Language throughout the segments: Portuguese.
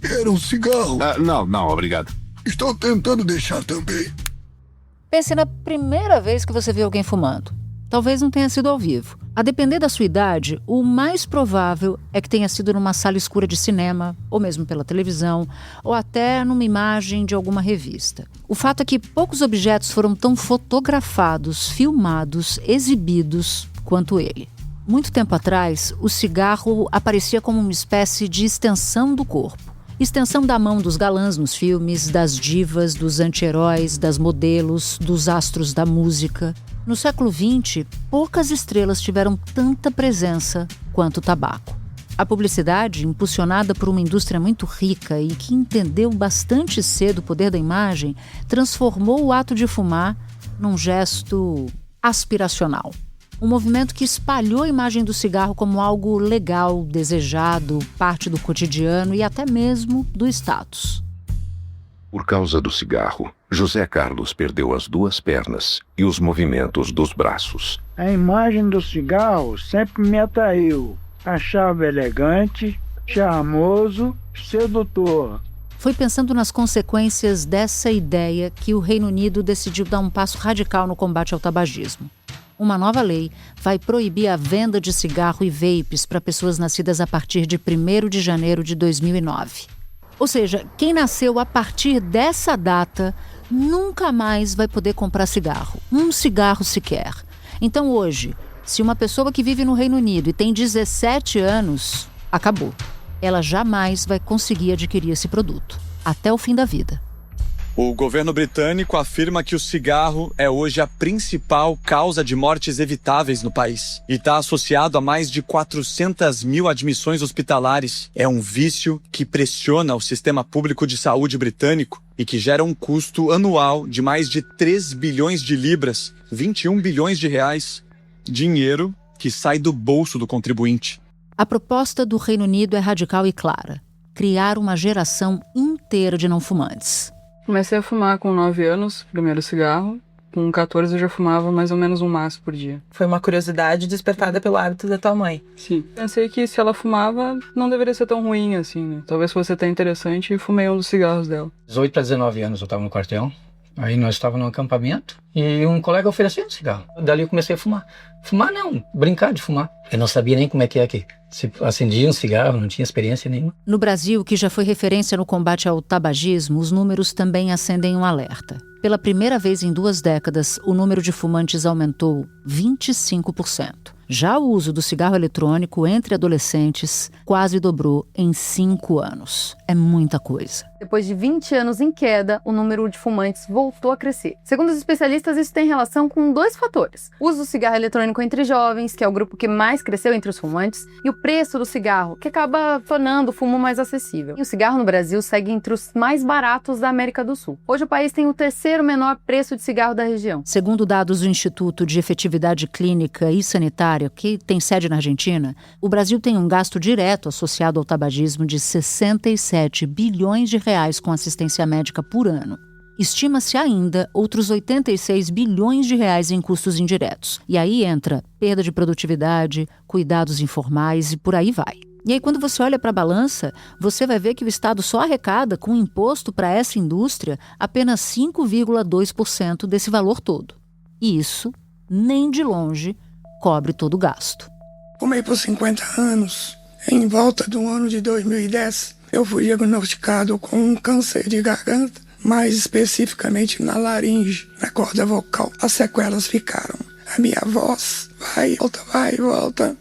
Quer um cigarro? Não, obrigado. Estou tentando deixar também. Pense na primeira vez que você viu alguém fumando. Talvez não tenha sido ao vivo. A depender da sua idade, o mais provável é que tenha sido numa sala escura de cinema, ou mesmo pela televisão, ou até numa imagem de alguma revista. O fato é que poucos objetos foram tão fotografados, filmados, exibidos quanto ele. Muito tempo atrás, o cigarro aparecia como uma espécie de extensão do corpo. Extensão da mão dos galãs nos filmes, das divas, dos anti-heróis, das modelos, dos astros da música. No século XX, poucas estrelas tiveram tanta presença quanto o tabaco. A publicidade, impulsionada por uma indústria muito rica e que entendeu bastante cedo o poder da imagem, transformou o ato de fumar num gesto aspiracional. Um movimento que espalhou a imagem do cigarro como algo legal, desejado, parte do cotidiano e até mesmo do status. Por causa do cigarro, José Carlos perdeu as 2 pernas e os movimentos dos braços. A imagem do cigarro sempre me atraiu. Achava elegante, charmoso, sedutor. Foi pensando nas consequências dessa ideia que o Reino Unido decidiu dar um passo radical no combate ao tabagismo. Uma nova lei vai proibir a venda de cigarro e vapes para pessoas nascidas a partir de 1º de janeiro de 2009. Ou seja, quem nasceu a partir dessa data nunca mais vai poder comprar cigarro. Um cigarro sequer. Então hoje, se uma pessoa que vive no Reino Unido e tem 17 anos, acabou. Ela jamais vai conseguir adquirir esse produto. Até o fim da vida. O governo britânico afirma que o cigarro é hoje a principal causa de mortes evitáveis no país e está associado a mais de 400 mil admissões hospitalares. É um vício que pressiona o sistema público de saúde britânico e que gera um custo anual de mais de 3 bilhões de libras, 21 bilhões de reais, dinheiro que sai do bolso do contribuinte. A proposta do Reino Unido é radical e clara: criar uma geração inteira de não fumantes. Comecei a fumar com 9 anos, primeiro cigarro. Com 14 eu já fumava mais ou menos um maço por dia. Foi uma curiosidade despertada pelo hábito da tua mãe. Sim. Pensei que se ela fumava, não deveria ser tão ruim assim, né? Talvez fosse até interessante e fumei um dos cigarros dela. 18 para 19 anos eu estava no quartel. Aí nós estávamos no acampamento e um colega ofereceu um cigarro. Dali eu comecei a fumar. Fumar não, brincar de fumar. Eu não sabia nem como é que é aqui. Se acendia um cigarro, não tinha experiência nenhuma. No Brasil, que já foi referência no combate ao tabagismo, os números também acendem um alerta. Pela primeira vez em 2 décadas, o número de fumantes aumentou 25%. Já o uso do cigarro eletrônico entre adolescentes quase dobrou em 5 anos. É muita coisa. Depois de 20 anos em queda, o número de fumantes voltou a crescer. Segundo os especialistas, isso tem relação com 2 fatores. O uso do cigarro eletrônico entre jovens, que é o grupo que mais cresceu entre os fumantes, e o preço do cigarro, que acaba tornando o fumo mais acessível. E o cigarro no Brasil segue entre os mais baratos da América do Sul. Hoje o país tem o 3º menor preço de cigarro da região. Segundo dados do Instituto de Efetividade Clínica e Sanitária, que tem sede na Argentina, o Brasil tem um gasto direto associado ao tabagismo de 67 bilhões de reais com assistência médica por ano. Estima-se ainda outros 86 bilhões de reais em custos indiretos. E aí entra perda de produtividade, cuidados informais e por aí vai. E aí quando você olha para a balança, você vai ver que o Estado só arrecada com imposto para essa indústria apenas 5,2% desse valor todo. E isso, nem de longe, cobre todo o gasto. Fumei por 50 anos. Em volta do ano de 2010, eu fui diagnosticado com um câncer de garganta, mais especificamente na laringe, na corda vocal. As sequelas ficaram. A minha voz vai e volta.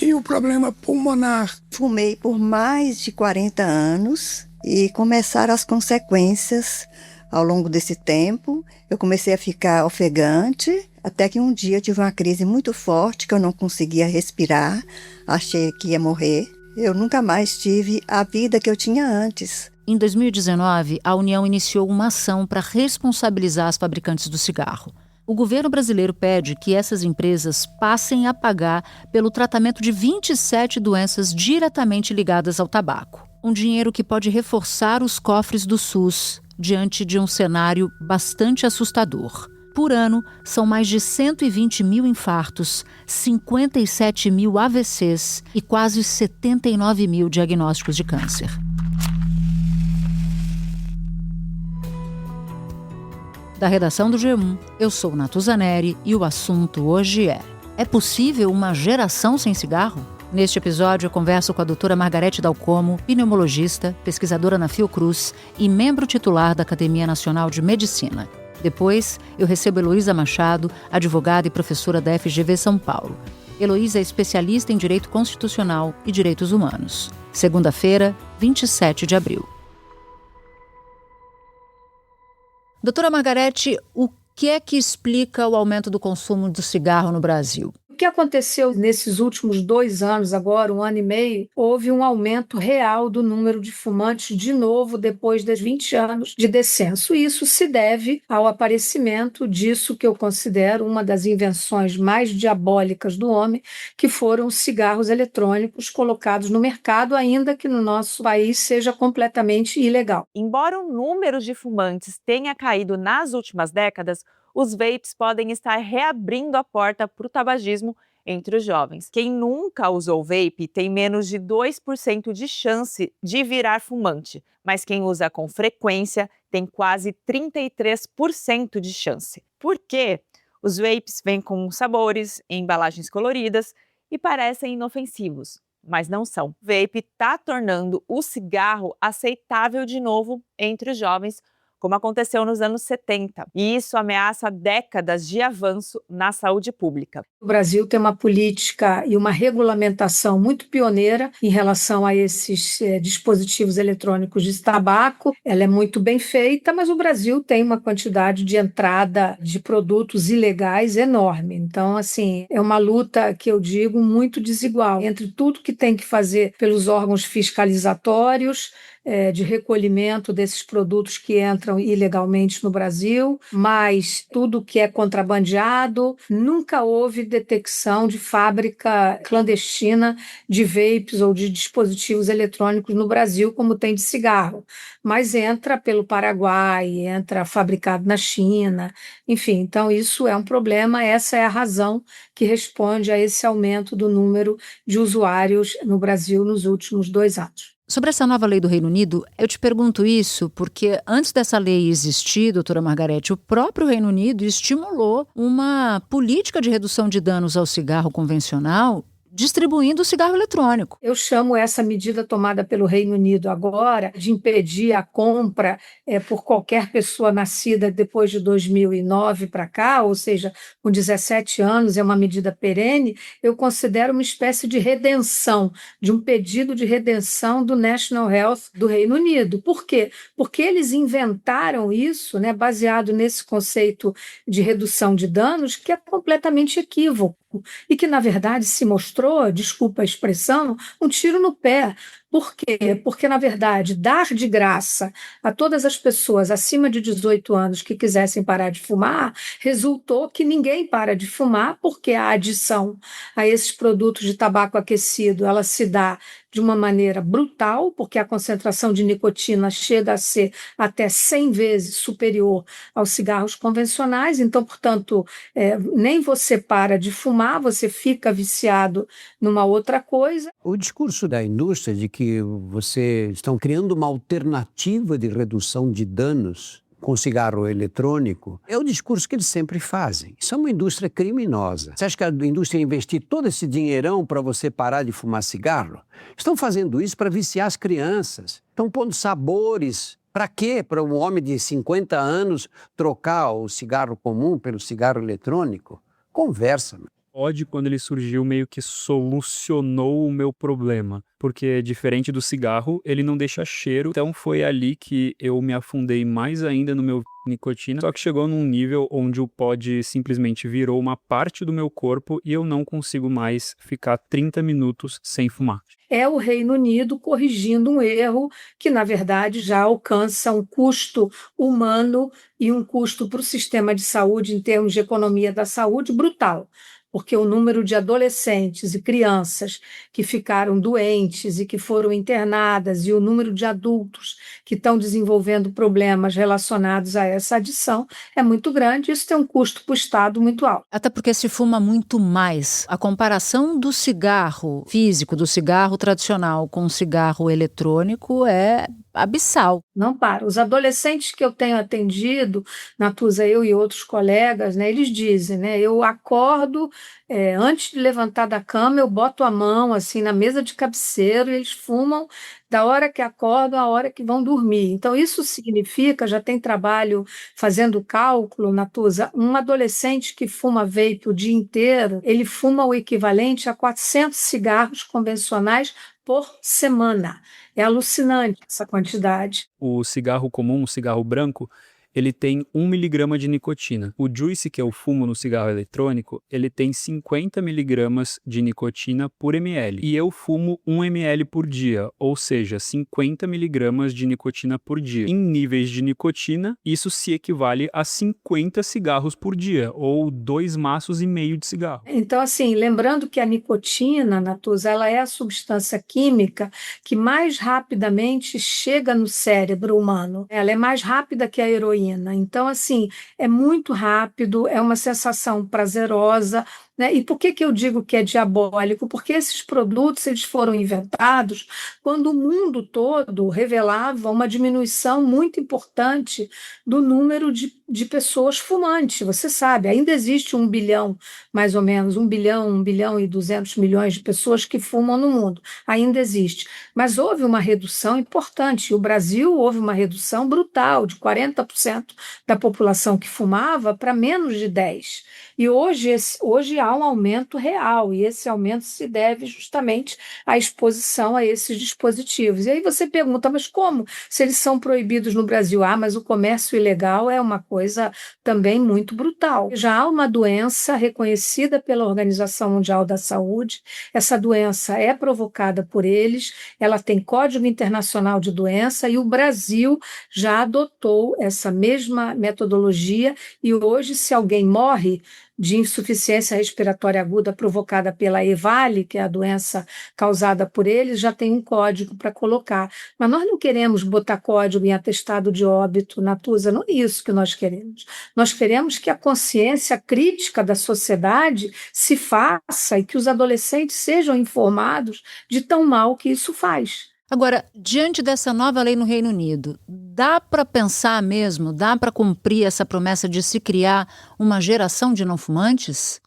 E o problema pulmonar. Fumei por mais de 40 anos e começaram as consequências ao longo desse tempo. Eu comecei a ficar ofegante, até que um dia eu tive uma crise muito forte, que eu não conseguia respirar, achei que ia morrer. Eu nunca mais tive a vida que eu tinha antes. Em 2019, a União iniciou uma ação para responsabilizar as fabricantes do cigarro. O governo brasileiro pede que essas empresas passem a pagar pelo tratamento de 27 doenças diretamente ligadas ao tabaco. Um dinheiro que pode reforçar os cofres do SUS diante de um cenário bastante assustador. Por ano, são mais de 120 mil infartos, 57 mil AVCs e quase 79 mil diagnósticos de câncer. Da redação do G1, eu sou Natuzaneri e o assunto hoje é possível uma geração sem cigarro? Neste episódio, eu converso com a doutora Margarete Dalcomo, pneumologista, pesquisadora na Fiocruz e membro titular da Academia Nacional de Medicina. Depois, eu recebo Heloísa Machado, advogada e professora da FGV São Paulo. Heloísa é especialista em Direito Constitucional e Direitos Humanos. Segunda-feira, 27 de abril. Doutora Margarete, o que é que explica o aumento do consumo do cigarro no Brasil? O que aconteceu nesses últimos 2 anos, agora 1 ano e meio, houve um aumento real do número de fumantes de novo depois dos 20 anos de descenso. Isso se deve ao aparecimento disso que eu considero uma das invenções mais diabólicas do homem, que foram os cigarros eletrônicos colocados no mercado, ainda que no nosso país seja completamente ilegal. Embora o número de fumantes tenha caído nas últimas décadas, os vapes podem estar reabrindo a porta para o tabagismo entre os jovens. Quem nunca usou vape tem menos de 2% de chance de virar fumante, mas quem usa com frequência tem quase 33% de chance. Por quê? Os vapes vêm com sabores, embalagens coloridas e parecem inofensivos, mas não são. O vape está tornando o cigarro aceitável de novo entre os jovens, como aconteceu nos anos 70. E isso ameaça décadas de avanço na saúde pública. O Brasil tem uma política e uma regulamentação muito pioneira em relação a esses dispositivos eletrônicos de tabaco. Ela é muito bem feita, mas o Brasil tem uma quantidade de entrada de produtos ilegais enorme. Então, assim, é uma luta que eu digo muito desigual entre tudo que tem que fazer pelos órgãos fiscalizatórios, de recolhimento desses produtos que entram ilegalmente no Brasil, mas tudo que é contrabandeado. Nunca houve detecção de fábrica clandestina de vapes ou de dispositivos eletrônicos no Brasil, como tem de cigarro, mas entra pelo Paraguai, entra fabricado na China, enfim, então isso é um problema, essa é a razão que responde a esse aumento do número de usuários no Brasil nos últimos 2 anos. Sobre essa nova lei do Reino Unido, eu te pergunto isso porque antes dessa lei existir, doutora Margarete, o próprio Reino Unido estimulou uma política de redução de danos ao cigarro convencional, distribuindo o cigarro eletrônico. Eu chamo essa medida tomada pelo Reino Unido agora de impedir a compra por qualquer pessoa nascida depois de 2009 para cá, ou seja, com 17 anos, é uma medida perene. Eu considero uma espécie de redenção, de um pedido de redenção do National Health do Reino Unido. Por quê? Porque eles inventaram isso, né, baseado nesse conceito de redução de danos, que é completamente equívoco e que, na verdade, se mostrou, desculpa a expressão, um tiro no pé. Por quê? Porque, na verdade, dar de graça a todas as pessoas acima de 18 anos que quisessem parar de fumar, resultou que ninguém para de fumar, porque a adição a esses produtos de tabaco aquecido, ela se dá de uma maneira brutal, porque a concentração de nicotina chega a ser até 100 vezes superior aos cigarros convencionais. Então, portanto, nem você para de fumar, você fica viciado numa outra coisa. O discurso da indústria de que vocês estão criando uma alternativa de redução de danos com cigarro eletrônico é o discurso que eles sempre fazem. Isso é uma indústria criminosa. Você acha que a indústria ia investir todo esse dinheirão para você parar de fumar cigarro? Estão fazendo isso para viciar as crianças. Estão pondo sabores. Para quê? Para um homem de 50 anos trocar o cigarro comum pelo cigarro eletrônico? Conversa, meu. Quando ele surgiu, meio que solucionou o meu problema, porque diferente do cigarro, ele não deixa cheiro, então foi ali que eu me afundei mais ainda no meu nicotina, só que chegou num nível onde o pod simplesmente virou uma parte do meu corpo e eu não consigo mais ficar 30 minutos sem fumar. É o Reino Unido corrigindo um erro que, na verdade, já alcança um custo humano e um custo para o sistema de saúde, em termos de economia da saúde, brutal. Porque o número de adolescentes e crianças que ficaram doentes e que foram internadas e o número de adultos que estão desenvolvendo problemas relacionados a essa adição é muito grande. Isso tem um custo para o Estado muito alto. Até porque se fuma muito mais. A comparação do cigarro físico, do cigarro tradicional com o cigarro eletrônico é abissal. Não para. Os adolescentes que eu tenho atendido, Natuza, eu e outros colegas, né, eles dizem, né, eu acordo, antes de levantar da cama, eu boto a mão assim na mesa de cabeceira e eles fumam da hora que acordam à hora que vão dormir. Então, isso significa, já tem trabalho fazendo cálculo, Natuza, um adolescente que fuma vape o dia inteiro, ele fuma o equivalente a 400 cigarros convencionais por semana. É alucinante essa quantidade. O cigarro comum, o cigarro branco, ele tem 1 miligrama de nicotina. O Juice, que eu fumo no cigarro eletrônico, ele tem 50 miligramas de nicotina por ml. E eu fumo 1 ml por dia, ou seja, 50 miligramas de nicotina por dia. Em níveis de nicotina, isso se equivale a 50 cigarros por dia, ou 2 maços e meio de cigarro. Então, assim, lembrando que a nicotina, Natuza, ela é a substância química que mais rapidamente chega no cérebro humano. Ela é mais rápida que a heroína. Então, assim, é muito rápido, é uma sensação prazerosa, né? E por que eu digo que é diabólico? Porque esses produtos eles foram inventados quando o mundo todo revelava uma diminuição muito importante do número de pessoas fumantes. Você sabe, ainda existe 1 bilhão, mais ou menos, 1 bilhão e 200 milhões de pessoas que fumam no mundo. Ainda existe. Mas houve uma redução importante. E o Brasil houve uma redução brutal, de 40% da população que fumava para menos de 10%. E hoje há um aumento real, e esse aumento se deve justamente à exposição a esses dispositivos. E aí você pergunta, mas como? Se eles são proibidos no Brasil? Mas o comércio ilegal é uma coisa também muito brutal. Já há uma doença reconhecida pela Organização Mundial da Saúde, essa doença é provocada por eles, ela tem Código Internacional de Doença, e o Brasil já adotou essa mesma metodologia, e hoje, se alguém morre de insuficiência respiratória aguda provocada pela EVALI, que é a doença causada por eles, já tem um código para colocar. Mas nós não queremos botar código em atestado de óbito, Natuza, não é isso que nós queremos. Nós queremos que a consciência crítica da sociedade se faça e que os adolescentes sejam informados de tão mal que isso faz. Agora, diante dessa nova lei no Reino Unido, dá para pensar mesmo, dá para cumprir essa promessa de se criar uma geração de não fumantes?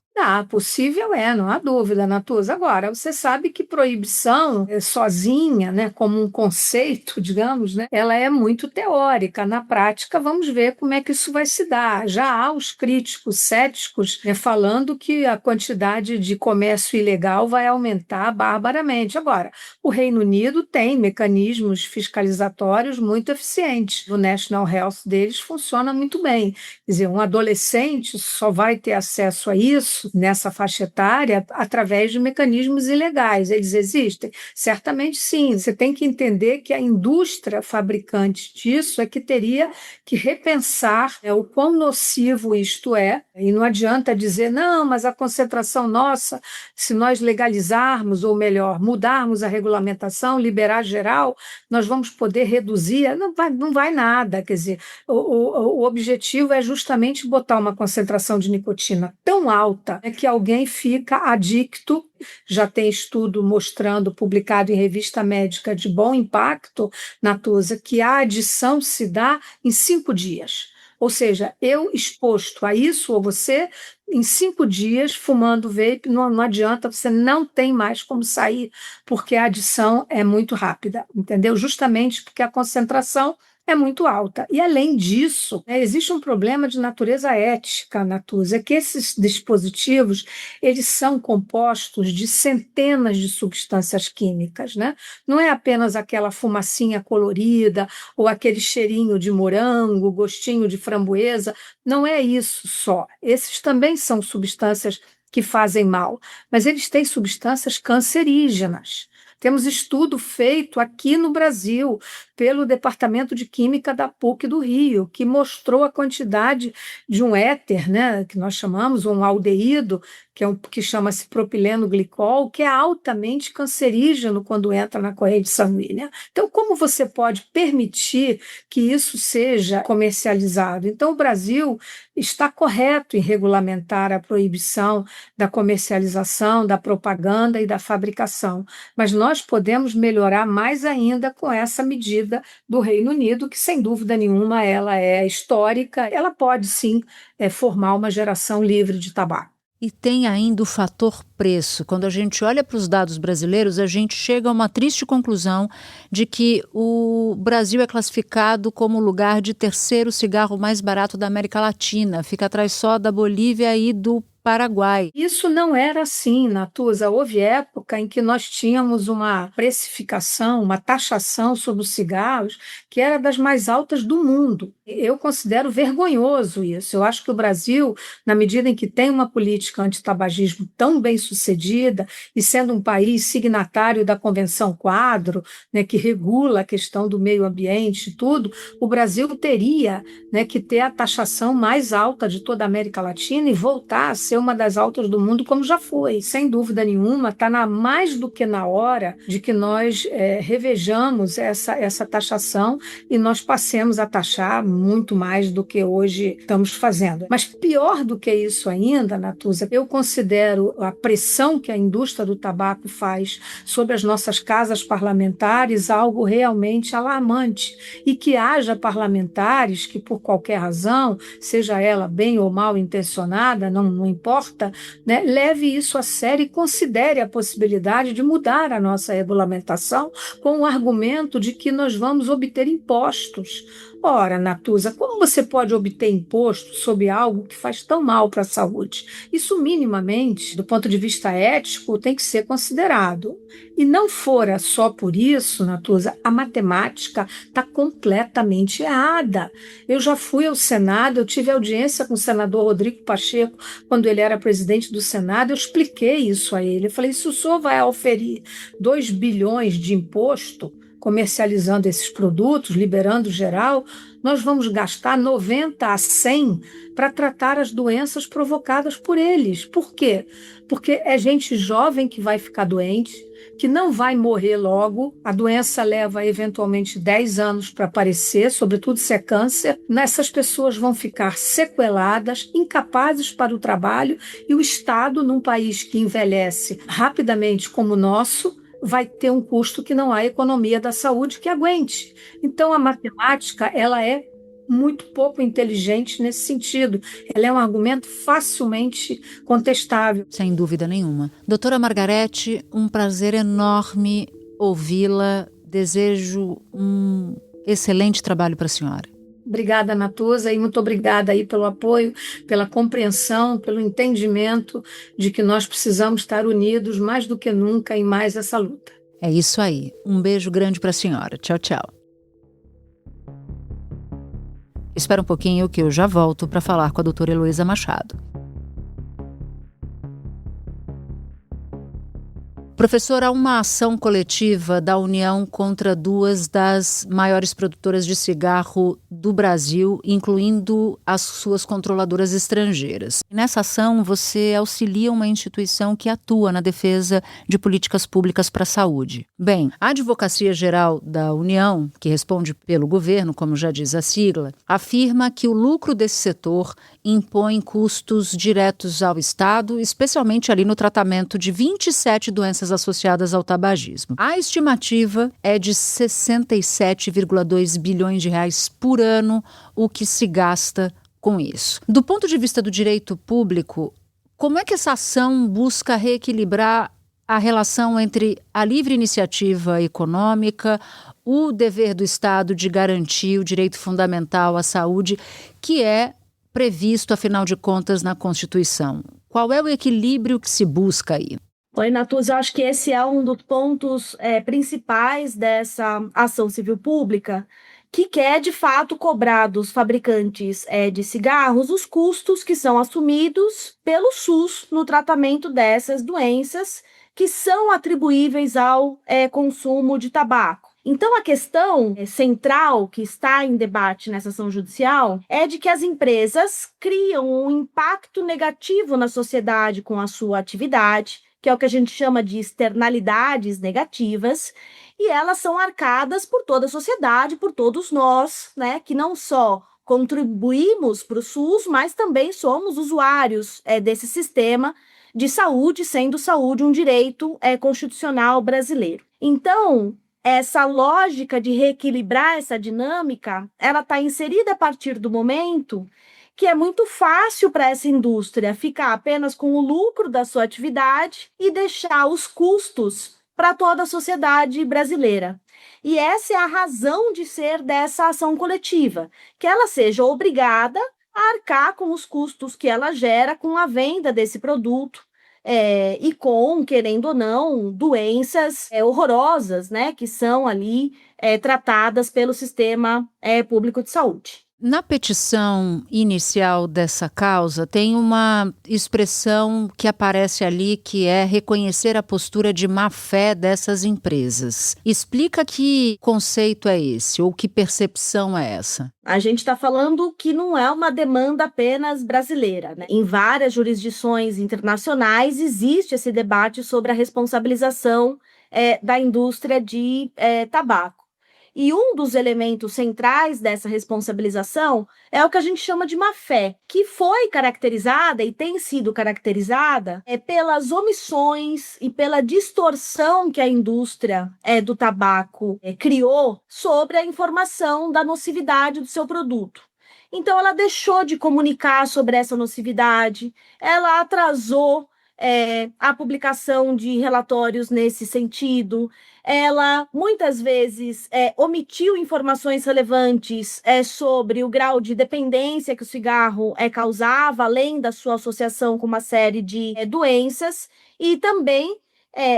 Possível não há dúvida, Natuza. Agora, você sabe que proibição sozinha, né, como um conceito, digamos, né, ela é muito teórica. Na prática, vamos ver como é que isso vai se dar. Já há os críticos céticos falando que a quantidade de comércio ilegal vai aumentar barbaramente. Agora, o Reino Unido tem mecanismos fiscalizatórios muito eficientes. O National Health deles funciona muito bem. Quer dizer, um adolescente só vai ter acesso a isso nessa faixa etária através de mecanismos ilegais. Eles existem? Certamente sim. Você tem que entender que a indústria fabricante disso é que teria que repensar o quão nocivo isto é, e não adianta dizer, não, mas a concentração nossa, se nós legalizarmos, ou melhor, mudarmos a regulamentação, liberar geral, nós vamos poder reduzir. Não vai nada. Quer dizer, o objetivo é justamente botar uma concentração de nicotina tão alta que alguém fica adicto. Já tem estudo mostrando, publicado em revista médica de bom impacto, Natuza, que a adição se dá em 5 dias. Ou seja, eu exposto a isso, ou você, em 5 dias, fumando vape, não adianta, você não tem mais como sair, porque a adição é muito rápida, entendeu? Justamente porque a concentração é muito alta. E, além disso, existe um problema de natureza ética, Natuza, que esses dispositivos eles são compostos de centenas de substâncias químicas, né? Não é apenas aquela fumacinha colorida ou aquele cheirinho de morango, gostinho de framboesa, não é isso só. Esses também são substâncias que fazem mal, mas eles têm substâncias cancerígenas. Temos estudo feito aqui no Brasil pelo Departamento de Química da PUC do Rio, que mostrou a quantidade de um éter, né, que nós chamamos um aldeído, que chama-se propileno glicol, que é altamente cancerígeno quando entra na corrente sanguínea. Então, como você pode permitir que isso seja comercializado? Então, o Brasil está correto em regulamentar a proibição da comercialização, da propaganda e da fabricação, mas nós podemos melhorar mais ainda com essa medida do Reino Unido, que, sem dúvida nenhuma, ela é histórica, ela pode, sim, formar uma geração livre de tabaco. E tem ainda o fator preço. Quando a gente olha para os dados brasileiros, a gente chega a uma triste conclusão de que o Brasil é classificado como o lugar de terceiro cigarro mais barato da América Latina. Fica atrás só da Bolívia e do Paraguai. Isso não era assim, Natuza. Houve época em que nós tínhamos uma precificação, uma taxação sobre os cigarros que era das mais altas do mundo. Eu considero vergonhoso isso. Eu acho que o Brasil, na medida em que tem uma política antitabagismo tão bem sucedida e sendo um país signatário da Convenção Quadro, né, que regula a questão do meio ambiente e tudo, o Brasil teria, né, que ter a taxação mais alta de toda a América Latina e voltar a ser uma das altas do mundo, como já foi. Sem dúvida nenhuma, está mais do que na hora de que nós revejamos essa taxação e nós passemos a taxar muito mais do que hoje estamos fazendo. Mas pior do que isso ainda, Natuza, eu considero a pressão que a indústria do tabaco faz sobre as nossas casas parlamentares algo realmente alarmante, e que haja parlamentares que, por qualquer razão, seja ela bem ou mal intencionada, não importa, né, leve isso a sério e considere a possibilidade de mudar a nossa regulamentação com o argumento de que nós vamos obter impostos. Ora, Natuza, como você pode obter imposto sobre algo que faz tão mal para a saúde? Isso, minimamente, do ponto de vista ético, tem que ser considerado. E não fora só por isso, Natuza, a matemática está completamente errada. Eu já fui ao Senado, eu tive audiência com o senador Rodrigo Pacheco, quando ele era presidente do Senado, eu expliquei isso a ele. Eu falei, se o senhor vai oferir 2 bilhões de imposto, comercializando esses produtos, liberando geral, nós vamos gastar 90 a 100 para tratar as doenças provocadas por eles. Por quê? Porque é gente jovem que vai ficar doente, que não vai morrer logo, a doença leva eventualmente 10 anos para aparecer, sobretudo se é câncer. Essas pessoas vão ficar sequeladas, incapazes para o trabalho, e o Estado, num país que envelhece rapidamente como o nosso, vai ter um custo que não há economia da saúde que aguente. Então, a matemática ela é muito pouco inteligente nesse sentido. Ela é um argumento facilmente contestável. Sem dúvida nenhuma. Doutora Margarete, um prazer enorme ouvi-la. Desejo um excelente trabalho para a senhora. Obrigada, Natuza, e muito obrigada aí pelo apoio, pela compreensão, pelo entendimento de que nós precisamos estar unidos mais do que nunca em mais essa luta. É isso aí. Um beijo grande para a senhora. Tchau, tchau. Espera um pouquinho que eu já volto para falar com a doutora Heloísa Machado. Professora, há uma ação coletiva da União contra 2 das maiores produtoras de cigarro do Brasil, incluindo as suas controladoras estrangeiras. Nessa ação, você auxilia uma instituição que atua na defesa de políticas públicas para a saúde. Bem, a Advocacia Geral da União, que responde pelo governo, como já diz a sigla, afirma que o lucro desse setor impõe custos diretos ao Estado, especialmente ali no tratamento de 27 doenças associadas ao tabagismo. A estimativa é de 67,2 bilhões de reais por ano o que se gasta com isso. Do ponto de vista do direito público, como é que essa ação busca reequilibrar a relação entre a livre iniciativa econômica, o dever do Estado de garantir o direito fundamental à saúde, que é previsto, afinal de contas, na Constituição? Qual é o equilíbrio que se busca aí? Oi, Natuza, eu acho que esse é um dos pontos principais dessa ação civil pública, que quer, de fato, cobrar dos fabricantes de cigarros os custos que são assumidos pelo SUS no tratamento dessas doenças que são atribuíveis ao consumo de tabaco. Então, a questão central que está em debate nessa ação judicial é de que as empresas criam um impacto negativo na sociedade com a sua atividade, que é o que a gente chama de externalidades negativas, e elas são arcadas por toda a sociedade, por todos nós, né, que não só contribuímos para o SUS, mas também somos usuários desse sistema de saúde, sendo saúde um direito constitucional brasileiro. Então, essa lógica de reequilibrar essa dinâmica, ela está inserida a partir do momento que é muito fácil para essa indústria ficar apenas com o lucro da sua atividade e deixar os custos para toda a sociedade brasileira. E essa é a razão de ser dessa ação coletiva, que ela seja obrigada a arcar com os custos que ela gera com a venda desse produto, e com, querendo ou não, doenças horrorosas, né, que são ali tratadas pelo sistema público de saúde. Na petição inicial dessa causa, tem uma expressão que aparece ali que é reconhecer a postura de má-fé dessas empresas. Explica que conceito é esse ou que percepção é essa? A gente está falando que não é uma demanda apenas brasileira, né? Em várias jurisdições internacionais existe esse debate sobre a responsabilização da indústria de tabaco. E um dos elementos centrais dessa responsabilização é o que a gente chama de má-fé, que foi caracterizada e tem sido caracterizada pelas omissões e pela distorção que a indústria do tabaco criou sobre a informação da nocividade do seu produto. Então, ela deixou de comunicar sobre essa nocividade, ela atrasou a publicação de relatórios nesse sentido, ela muitas vezes omitiu informações relevantes sobre o grau de dependência que o cigarro causava, além da sua associação com uma série de doenças, e também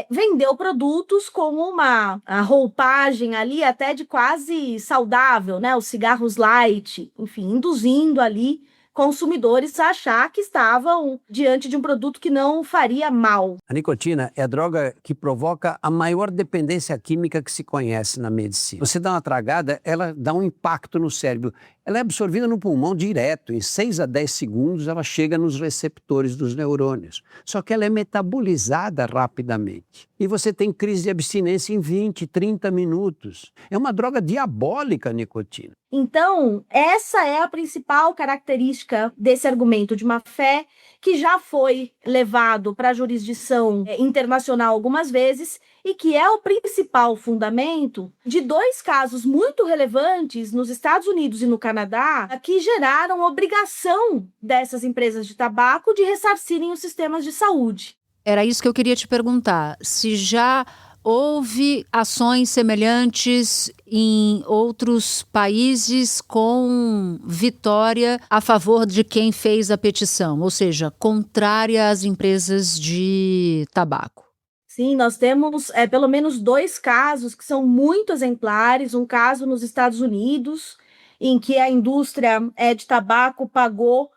vendeu produtos com uma roupagem ali até de quase saudável, né? Os cigarros light, enfim, induzindo ali consumidores a achar que estavam diante de um produto que não faria mal. A nicotina é a droga que provoca a maior dependência química que se conhece na medicina. Você dá uma tragada, ela dá um impacto no cérebro. Ela é absorvida no pulmão direto. Em 6 a 10 segundos, ela chega nos receptores dos neurônios. Só que ela é metabolizada rapidamente. E você tem crise de abstinência em 20, 30 minutos. É uma droga diabólica a nicotina. Então, essa é a principal característica desse argumento de má-fé, que já foi levado para a jurisdição internacional algumas vezes e que é o principal fundamento de 2 casos muito relevantes nos Estados Unidos e no Canadá que geraram obrigação dessas empresas de tabaco de ressarcirem os sistemas de saúde. Era isso que eu queria te perguntar. Se já houve ações semelhantes em outros países com vitória a favor de quem fez a petição, ou seja, contrária às empresas de tabaco. Sim, nós temos pelo menos 2 casos que são muito exemplares. Um caso nos Estados Unidos, em que a indústria de tabaco pagou,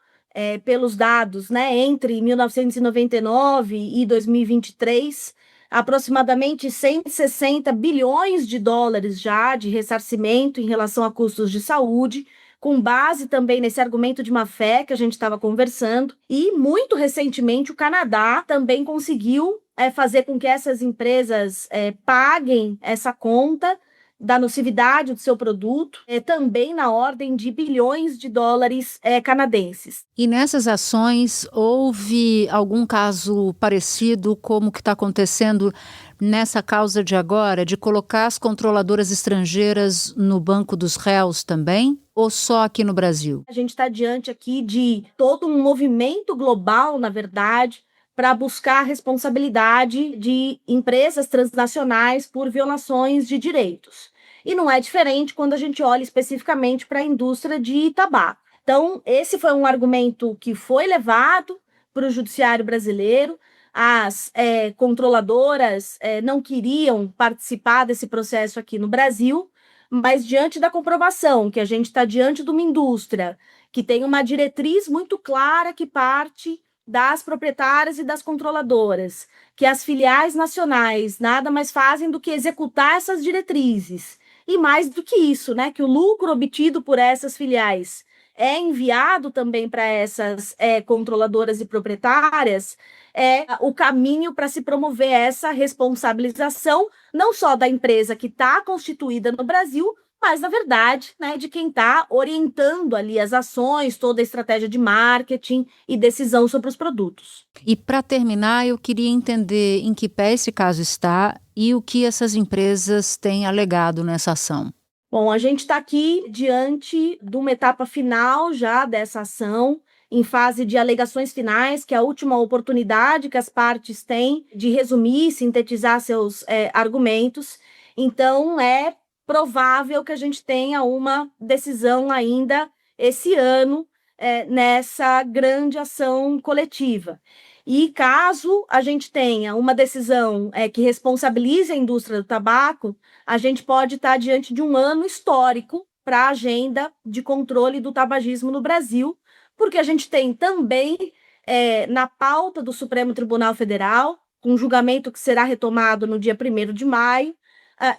pelos dados, né, entre 1999 e 2023, aproximadamente 160 bilhões de dólares já de ressarcimento em relação a custos de saúde, com base também nesse argumento de má-fé que a gente estava conversando. E, muito recentemente, o Canadá também conseguiu fazer com que essas empresas paguem essa conta da nocividade do seu produto, também na ordem de bilhões de dólares canadenses. E nessas ações houve algum caso parecido como o que está acontecendo nessa causa de agora, de colocar as controladoras estrangeiras no banco dos réus também? Ou só aqui no Brasil? A gente está diante aqui de todo um movimento global, na verdade, para buscar a responsabilidade de empresas transnacionais por violações de direitos. E não é diferente quando a gente olha especificamente para a indústria de tabaco. Então, esse foi um argumento que foi levado para o judiciário brasileiro. As controladoras não queriam participar desse processo aqui no Brasil, mas diante da comprovação que a gente está diante de uma indústria que tem uma diretriz muito clara que parte das proprietárias e das controladoras, que as filiais nacionais nada mais fazem do que executar essas diretrizes. E mais do que isso, né, que o lucro obtido por essas filiais é enviado também para essas controladoras e proprietárias, é o caminho para se promover essa responsabilização, não só da empresa que está constituída no Brasil, mas, na verdade, né, de quem está orientando ali as ações, toda a estratégia de marketing e decisão sobre os produtos. E, para terminar, eu queria entender em que pé esse caso está e o que essas empresas têm alegado nessa ação. Bom, a gente está aqui diante de uma etapa final já dessa ação, em fase de alegações finais, que é a última oportunidade que as partes têm de resumir, sintetizar seus argumentos. Então, é provável que a gente tenha uma decisão ainda esse ano nessa grande ação coletiva. E caso a gente tenha uma decisão que responsabilize a indústria do tabaco, a gente pode estar diante de um ano histórico para a agenda de controle do tabagismo no Brasil, porque a gente tem também na pauta do Supremo Tribunal Federal, um julgamento que será retomado no dia 1º de maio,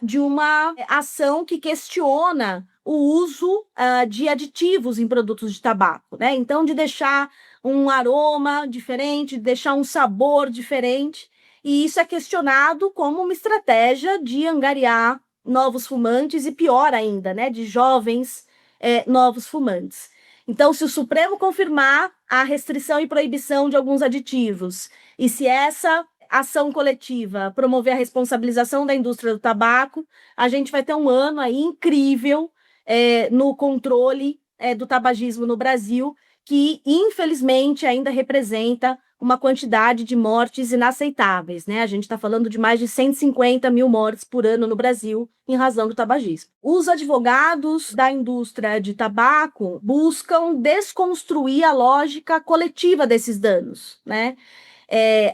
de uma ação que questiona o uso de aditivos em produtos de tabaco, né? Então, de deixar um aroma diferente, de deixar um sabor diferente, e isso é questionado como uma estratégia de angariar novos fumantes e, pior ainda, né, de jovens novos fumantes. Então, se o Supremo confirmar a restrição e proibição de alguns aditivos, e se essa ação coletiva promover a responsabilização da indústria do tabaco, a gente vai ter um ano aí incrível no controle do tabagismo no Brasil, que infelizmente ainda representa uma quantidade de mortes inaceitáveis, né? A gente está falando de mais de 150 mil mortes por ano no Brasil em razão do tabagismo. Os advogados da indústria de tabaco buscam desconstruir a lógica coletiva desses danos, né?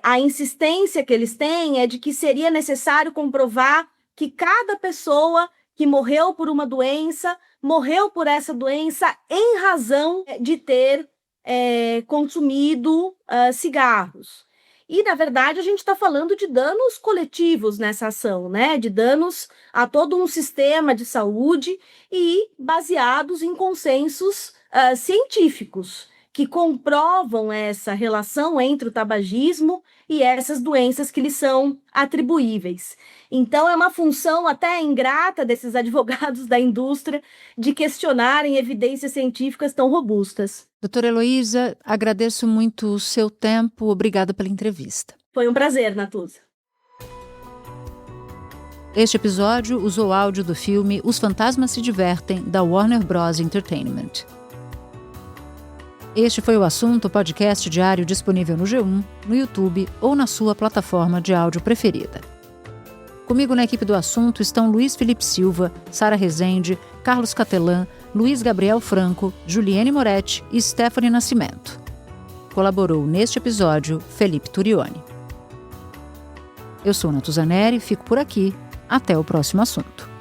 A insistência que eles têm é de que seria necessário comprovar que cada pessoa que morreu por uma doença, morreu por essa doença em razão de ter consumido cigarros. E, na verdade, a gente está falando de danos coletivos nessa ação, né? De danos a todo um sistema de saúde e baseados em consensos científicos, que comprovam essa relação entre o tabagismo e essas doenças que lhes são atribuíveis. Então, é uma função até ingrata desses advogados da indústria de questionarem evidências científicas tão robustas. Doutora Heloísa, agradeço muito o seu tempo. Obrigada pela entrevista. Foi um prazer, Natuza. Este episódio usou áudio do filme Os Fantasmas se Divertem, da Warner Bros. Entertainment. Este foi o Assunto, podcast diário disponível no G1, no YouTube ou na sua plataforma de áudio preferida. Comigo na equipe do Assunto estão Luiz Felipe Silva, Sara Rezende, Carlos Catelan, Luiz Gabriel Franco, Juliane Moretti e Stephanie Nascimento. Colaborou neste episódio Felipe Turioni. Eu sou Natuza Neri, fico por aqui. Até o próximo assunto.